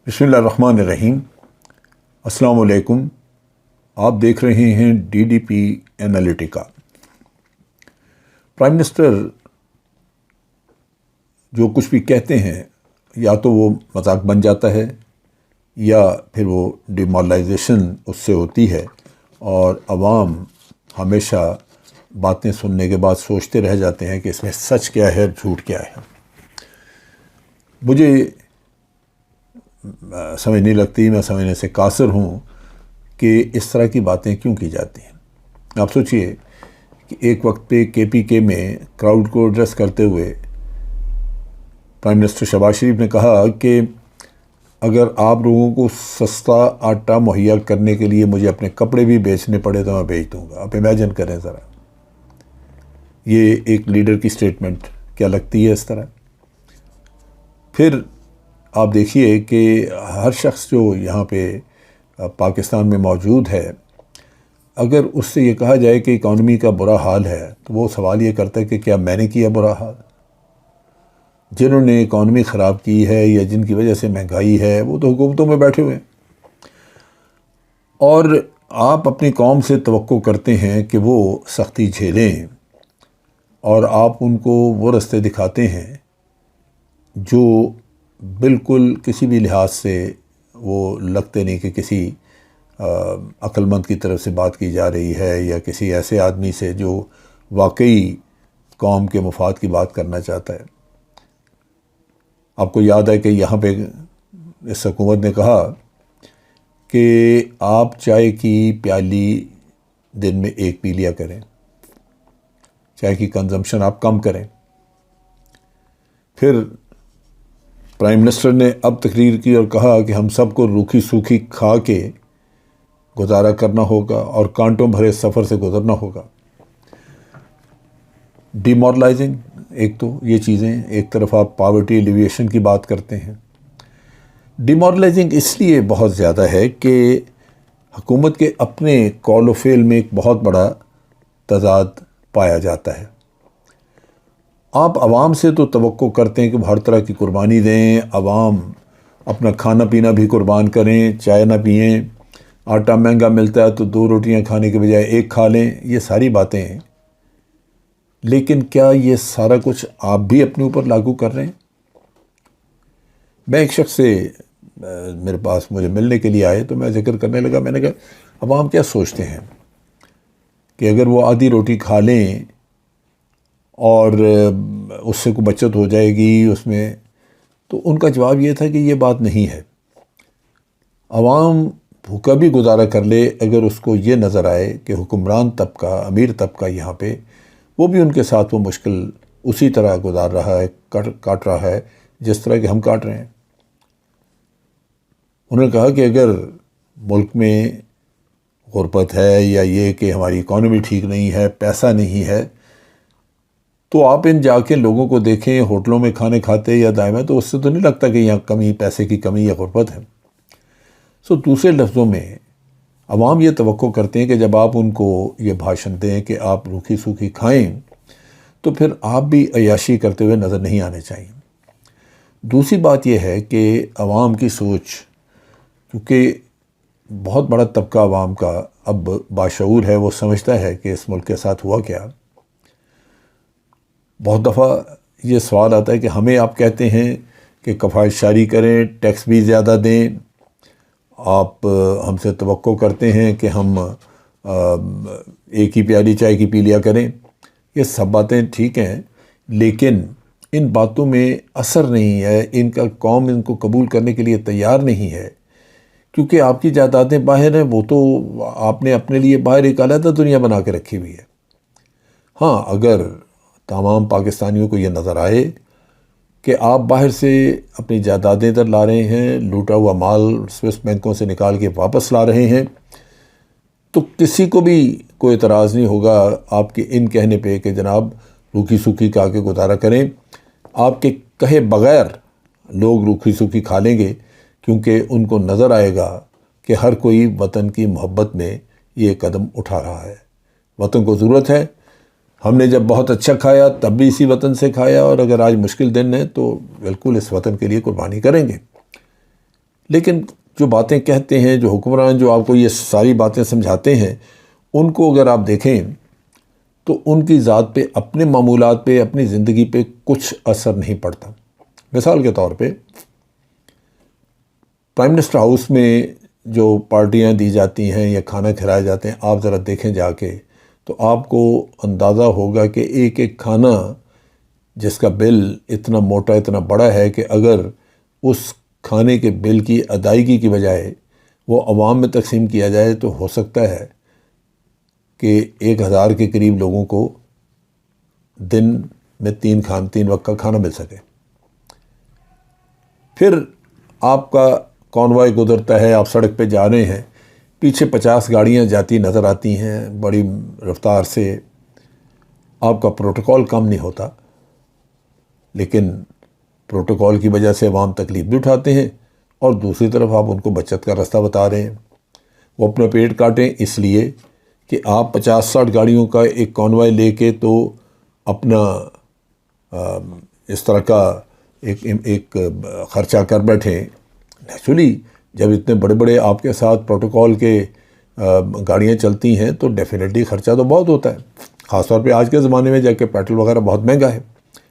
بسم اللہ الرحمن الرحیم۔ السلام علیکم۔ آپ دیکھ رہے ہیں D D P Analytica. Prime minister جو کچھ بھی کہتے ہیں یا تو وہ مذاق بن جاتا ہے یا پھر وہ ڈیمورلائزیشن اس سے ہوتی ہے اور عوام ہمیشہ باتیں سننے کے بعد سوچتے رہ جاتے ہیں کہ اس میں سچ کیا ہے جھوٹ کیا ہے۔ مجھے سمجھ نہیں لگتی، میں سمجھنے سے قاصر ہوں کہ اس طرح کی باتیں کیوں کی جاتی ہیں۔ آپ سوچئے کہ ایک وقت پہ کے پی کے میں کراؤڈ کو ایڈریس کرتے ہوئے پرائم منسٹر شہباز شریف نے کہا کہ اگر آپ لوگوں کو سستا آٹا مہیا کرنے کے لیے مجھے اپنے کپڑے بھی بیچنے پڑے تو میں بیچ دوں گا۔ آپ امیجن کریں ذرا، یہ ایک لیڈر کی سٹیٹمنٹ کیا لگتی ہے اس طرح؟ پھر آپ دیکھیے کہ ہر شخص جو یہاں پہ پاکستان میں موجود ہے، اگر اس سے یہ کہا جائے کہ اکانومی کا برا حال ہے تو وہ سوال یہ کرتا ہے کہ کیا میں نے کیا برا حال؟ جنہوں نے اکانومی خراب کی ہے یا جن کی وجہ سے مہنگائی ہے وہ تو حکومتوں میں بیٹھے ہوئے ہیں، اور آپ اپنی قوم سے توقع کرتے ہیں کہ وہ سختی جھیلیں اور آپ ان کو وہ رستے دکھاتے ہیں جو بالکل کسی بھی لحاظ سے وہ لگتے نہیں کہ کسی عقل مند کی طرف سے بات کی جا رہی ہے یا کسی ایسے آدمی سے جو واقعی قوم کے مفاد کی بات کرنا چاہتا ہے۔ آپ کو یاد ہے کہ یہاں پہ اس حکومت نے کہا کہ آپ چائے کی پیالی دن میں ایک پی لیا کریں، چائے کی کنزمپشن آپ کم کریں۔ پھر پرائم منسٹر نے اب تقریر کی اور کہا کہ ہم سب کو روکھی سوکھی کھا کے گزارا کرنا ہوگا اور کانٹوں بھرے سفر سے گزرنا ہوگا۔ ڈیمورلائزنگ ایک تو یہ چیزیں، ایک طرف آپ پاورٹی ایلیویشن کی بات کرتے ہیں۔ ڈیمورلائزنگ اس لیے بہت زیادہ ہے کہ حکومت کے اپنے قول و فعل میں ایک بہت بڑا تضاد پایا جاتا ہے۔ آپ عوام سے تو توقع کرتے ہیں کہ وہ ہر طرح کی قربانی دیں، عوام اپنا کھانا پینا بھی قربان کریں، چائے نہ پئیں، آٹا مہنگا ملتا ہے تو 2 روٹیاں کھانے کے بجائے 1 کھا لیں، یہ ساری باتیں ہیں۔ لیکن کیا یہ سارا کچھ آپ بھی اپنے اوپر لاگو کر رہے ہیں؟ میں ایک شخص سے میرے پاس مجھے ملنے کے لیے آئے تو میں ذکر کرنے لگا، میں نے کہا عوام کیا سوچتے ہیں کہ اگر وہ آدھی روٹی کھا لیں اور اس سے کوئی بچت ہو جائے گی اس میں، تو ان کا جواب یہ تھا کہ یہ بات نہیں ہے۔ عوام بھوکا بھی گزارا کر لے اگر اس کو یہ نظر آئے کہ حکمران طبقہ، امیر طبقہ یہاں پہ وہ بھی ان کے ساتھ وہ مشکل اسی طرح گزار رہا ہے، کاٹ رہا ہے جس طرح کہ ہم کاٹ رہے ہیں۔ انہوں نے کہا کہ اگر ملک میں غربت ہے یا یہ کہ ہماری اکانومی ٹھیک نہیں ہے، پیسہ نہیں ہے، تو آپ ان جا کے لوگوں کو دیکھیں ہوٹلوں میں کھانے کھاتے یا دائمیں، تو اس سے تو نہیں لگتا کہ یہاں کمی، پیسے کی کمی یا غربت ہے۔ دوسرے لفظوں میں عوام یہ توقع کرتے ہیں کہ جب آپ ان کو یہ بھاشن دیں کہ آپ روکھی سوکھی کھائیں تو پھر آپ بھی عیاشی کرتے ہوئے نظر نہیں آنے چاہیے۔ دوسری بات یہ ہے کہ عوام کی سوچ، کیونکہ بہت بڑا طبقہ عوام کا اب باشعور ہے، وہ سمجھتا ہے کہ اس ملک کے ساتھ ہوا کیا۔ بہت دفعہ یہ سوال آتا ہے کہ ہمیں آپ کہتے ہیں کہ کفایت شاری کریں، ٹیکس بھی زیادہ دیں، آپ ہم سے توقع کرتے ہیں کہ ہم ایک ہی پیالی چائے کی پی لیا کریں۔ یہ سب باتیں ٹھیک ہیں، لیکن ان باتوں میں اثر نہیں ہے، ان کا قوم ان کو قبول کرنے کے لیے تیار نہیں ہے، کیونکہ آپ کی جائیدادیں باہر ہیں، وہ تو آپ نے اپنے لیے باہر ایک علیحدہ دنیا بنا کے رکھی ہوئی ہے۔ ہاں، اگر تمام پاکستانیوں کو یہ نظر آئے کہ آپ باہر سے اپنی جائیدادیں ادھر لا رہے ہیں، لوٹا ہوا مال سوئس بینکوں سے نکال کے واپس لا رہے ہیں، تو کسی کو بھی کوئی اعتراض نہیں ہوگا آپ کے ان کہنے پہ کہ جناب روکھی سوکھی کھا کے گزارا کریں۔ آپ کے کہے بغیر لوگ روکھی سوکھی کھا لیں گے، کیونکہ ان کو نظر آئے گا کہ ہر کوئی وطن کی محبت میں یہ قدم اٹھا رہا ہے۔ وطن کو ضرورت ہے، ہم نے جب بہت اچھا کھایا تب بھی اسی وطن سے کھایا، اور اگر آج مشکل دن ہے تو بالکل اس وطن کے لیے قربانی کریں گے۔ لیکن جو باتیں کہتے ہیں، جو حکمران جو آپ کو یہ ساری باتیں سمجھاتے ہیں، ان کو اگر آپ دیکھیں تو ان کی ذات پہ، اپنے معمولات پہ، اپنی زندگی پہ کچھ اثر نہیں پڑتا۔ مثال کے طور پہ پرائم منسٹر ہاؤس میں جو پارٹیاں دی جاتی ہیں یا کھانا کھلائے جاتے ہیں، آپ ذرا دیکھیں جا کے تو آپ کو اندازہ ہوگا کہ ایک ایک کھانا جس کا بل اتنا موٹا، اتنا بڑا ہے کہ اگر اس کھانے کے بل کی ادائیگی کی بجائے وہ عوام میں تقسیم کیا جائے تو ہو سکتا ہے کہ 1000 کے قریب لوگوں کو دن میں 3 وقت کا کھانا مل سکے۔ پھر آپ کا کانوائے گزرتا ہے، آپ سڑک پہ جا رہے ہیں، پیچھے 50 گاڑیاں جاتی نظر آتی ہیں بڑی رفتار سے، آپ کا پروٹوکول کم نہیں ہوتا، لیکن پروٹوکول کی وجہ سے عوام تکلیف بھی اٹھاتے ہیں، اور دوسری طرف آپ ان کو بچت کا راستہ بتا رہے ہیں۔ وہ اپنا پیٹ کاٹیں اس لیے کہ آپ 50-60 گاڑیوں کا ایک کانوائے لے کے تو اپنا اس طرح کا ایک خرچہ کر بیٹھیں۔ نیچرلی جب اتنے بڑے بڑے آپ کے ساتھ پروٹوکول کے گاڑیاں چلتی ہیں تو ڈیفینیٹلی خرچہ تو بہت ہوتا ہے، خاص طور پہ آج کے زمانے میں، جا کے پیٹرول وغیرہ بہت مہنگا ہے۔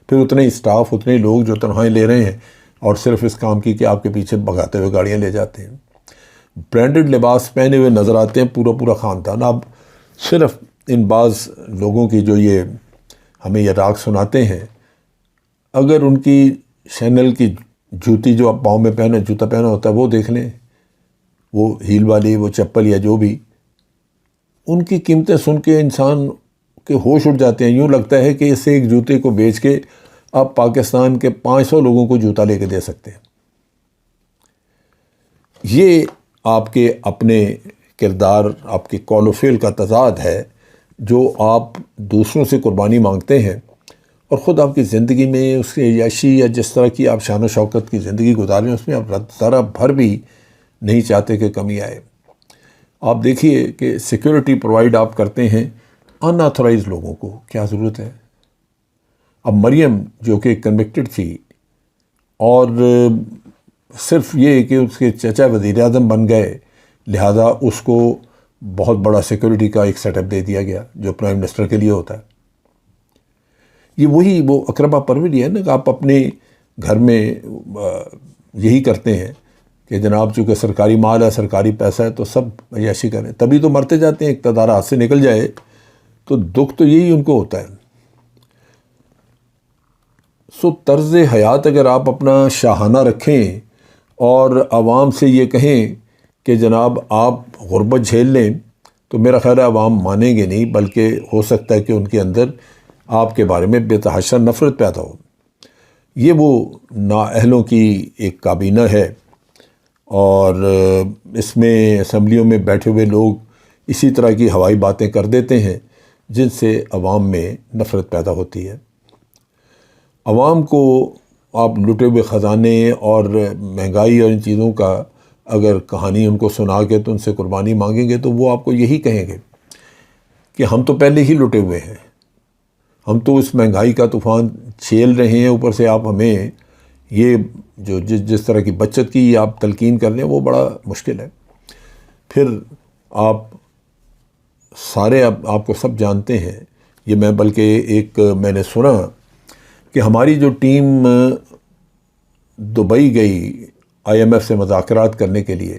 پھر اتنے ہی اسٹاف، اتنے ہی لوگ جو تنخواہیں لے رہے ہیں، اور صرف اس کام کی کہ آپ کے پیچھے بھگاتے ہوئے گاڑیاں لے جاتے ہیں۔ برانڈڈ لباس پہنے ہوئے نظر آتے ہیں پورا خاندان۔ اب صرف ان بعض لوگوں کی جو یہ ہمیں یہ راگ سناتے ہیں، اگر ان کی شینل کی جوتی جو آپ پاؤں میں جوتا پہنا ہوتا ہے وہ دیکھ لیں، وہ ہیل والی وہ چپل یا جو بھی، ان کی قیمتیں سن کے انسان کے ہوش اٹھ جاتے ہیں۔ یوں لگتا ہے کہ اس سے ایک جوتے کو بیچ کے آپ پاکستان کے 500 لوگوں کو جوتا لے کے دے سکتے ہیں۔ یہ آپ کے اپنے کردار، آپ کے قول و فعل کا تضاد ہے، جو آپ دوسروں سے قربانی مانگتے ہیں، اور خود آپ کی زندگی میں اس کی عیاشی یا جس طرح کی آپ شان و شوکت کی زندگی گزاریں، اس میں آپ ذرا بھر بھی نہیں چاہتے کہ کمی آئے۔ آپ دیکھیے کہ سیکیورٹی پرووائڈ آپ کرتے ہیں ان آتھورائز لوگوں کو، کیا ضرورت ہے؟ اب مریم جو کہ کنوکٹڈ تھی، اور صرف یہ کہ اس کے چچا وزیر اعظم بن گئے، لہذا اس کو بہت بڑا سیکیورٹی کا ایک سیٹ اپ دے دیا گیا جو پرائم منسٹر کے لیے ہوتا ہے۔ یہ وہ اقربا پروری ہے نا، کہ آپ اپنے گھر میں یہی کرتے ہیں کہ جناب چونکہ سرکاری مال ہے، سرکاری پیسہ ہے، تو سب عیاشی کریں، تبھی تو مرتے جاتے ہیں۔ اقتدار ہاتھ سے نکل جائے تو دکھ تو یہی ان کو ہوتا ہے۔ طرز حیات اگر آپ اپنا شاہانہ رکھیں اور عوام سے یہ کہیں کہ جناب آپ غربت جھیل لیں، تو میرا خیال ہے عوام مانیں گے نہیں، بلکہ ہو سکتا ہے کہ ان کے اندر آپ کے بارے میں بے تحاشا نفرت پیدا ہو۔ یہ وہ نااہلوں کی ایک کابینہ ہے، اور اس میں اسمبلیوں میں بیٹھے ہوئے لوگ اسی طرح کی ہوائی باتیں کر دیتے ہیں جن سے عوام میں نفرت پیدا ہوتی ہے۔ عوام کو آپ لٹے ہوئے خزانے اور مہنگائی اور ان چیزوں کا اگر کہانی ان کو سنا کے تو ان سے قربانی مانگیں گے، تو وہ آپ کو یہی کہیں گے کہ ہم تو پہلے ہی لٹے ہوئے ہیں، ہم تو اس مہنگائی کا طوفان چھیل رہے ہیں، اوپر سے آپ ہمیں یہ جو جس طرح کی بچت کی آپ تلقین کر رہے ہیں وہ بڑا مشکل ہے۔ پھر آپ سارے آپ کو سب جانتے ہیں، یہ میں بلکہ میں نے سنا کہ ہماری جو ٹیم دبئی گئی IMF سے مذاکرات کرنے کے لیے،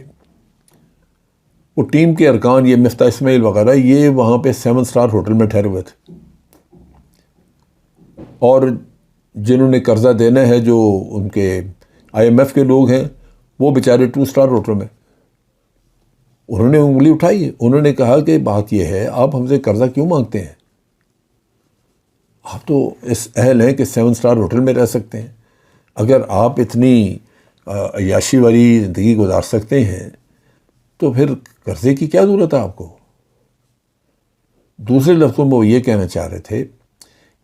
وہ ٹیم کے ارکان، یہ مفتاح اسماعیل وغیرہ، یہ وہاں پہ 7 اسٹار ہوٹل میں ٹھہرے ہوئے تھے، اور جنہوں نے قرضہ دینا ہے جو ان کے IMF کے لوگ ہیں، وہ بیچارے 2 اسٹار ہوٹل میں۔ انہوں نے انگلی اٹھائی، انہوں نے کہا کہ بات یہ ہے، آپ ہم سے قرضہ کیوں مانگتے ہیں؟ آپ تو اس اہل ہیں کہ 7 اسٹار ہوٹل میں رہ سکتے ہیں۔ اگر آپ اتنی عیاشی والی زندگی گزار سکتے ہیں تو پھر قرضے کی کیا ضرورت ہے آپ کو؟ دوسرے لفظوں میں وہ یہ کہنا چاہ رہے تھے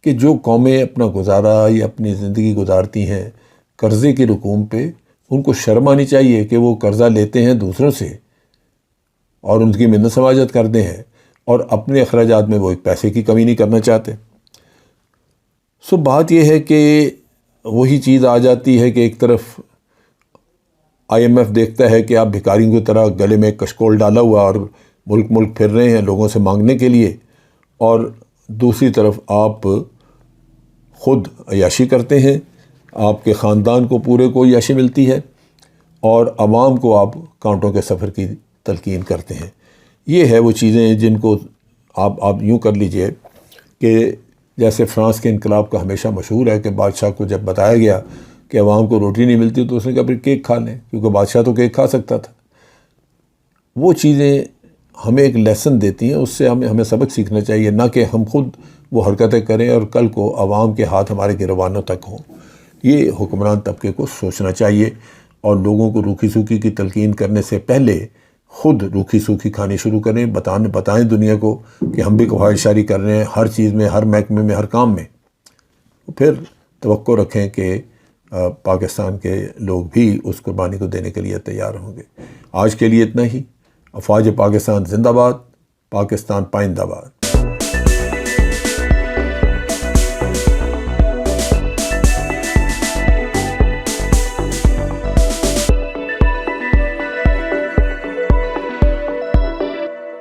کہ جو قومیں اپنا گزارا یا اپنی زندگی گزارتی ہیں قرضے کی رقوم پہ، ان کو شرم آنی چاہیے کہ وہ قرضہ لیتے ہیں دوسروں سے اور ان کی منت سماجت کرتے ہیں، اور اپنے اخراجات میں وہ ایک پیسے کی کمی نہیں کرنا چاہتے۔ بات یہ ہے کہ وہی چیز آ جاتی ہے کہ ایک طرف IMF دیکھتا ہے کہ آپ بھکاریوں کی طرح گلے میں کشکول ڈالا ہوا اور ملک ملک پھر رہے ہیں لوگوں سے مانگنے کے لیے، اور دوسری طرف آپ خود عیاشی کرتے ہیں، آپ کے خاندان کو پورے کو عیاشی ملتی ہے، اور عوام کو آپ کانٹوں کے سفر کی تلقین کرتے ہیں۔ یہ ہے وہ چیزیں جن کو آپ یوں کر لیجئے کہ جیسے فرانس کے انقلاب کا ہمیشہ مشہور ہے کہ بادشاہ کو جب بتایا گیا کہ عوام کو روٹی نہیں ملتی تو اس نے کہا پھر کیک کھا لیں، کیونکہ بادشاہ تو کیک کھا سکتا تھا۔ وہ چیزیں ہمیں ایک لیسن دیتی ہیں، اس سے ہمیں سبق سیکھنا چاہیے، نہ کہ ہم خود وہ حرکتیں کریں اور کل کو عوام کے ہاتھ ہمارے گروانوں تک ہوں۔ یہ حکمران طبقے کو سوچنا چاہیے، اور لوگوں کو روکھی سوکھی کی تلقین کرنے سے پہلے خود روکھی سوکھی کھانی شروع کریں، بتائیں دنیا کو کہ ہم بھی کفایت شاری کر رہے ہیں ہر چیز میں، ہر محکمے میں، ہر کام میں۔ پھر توقع رکھیں کہ پاکستان کے لوگ بھی اس قربانی کو دینے کے لیے تیار ہوں گے۔ آج کے لیے اتنا ہی۔ افواج پاکستان زندہ باد، پاکستان پائندہ باد۔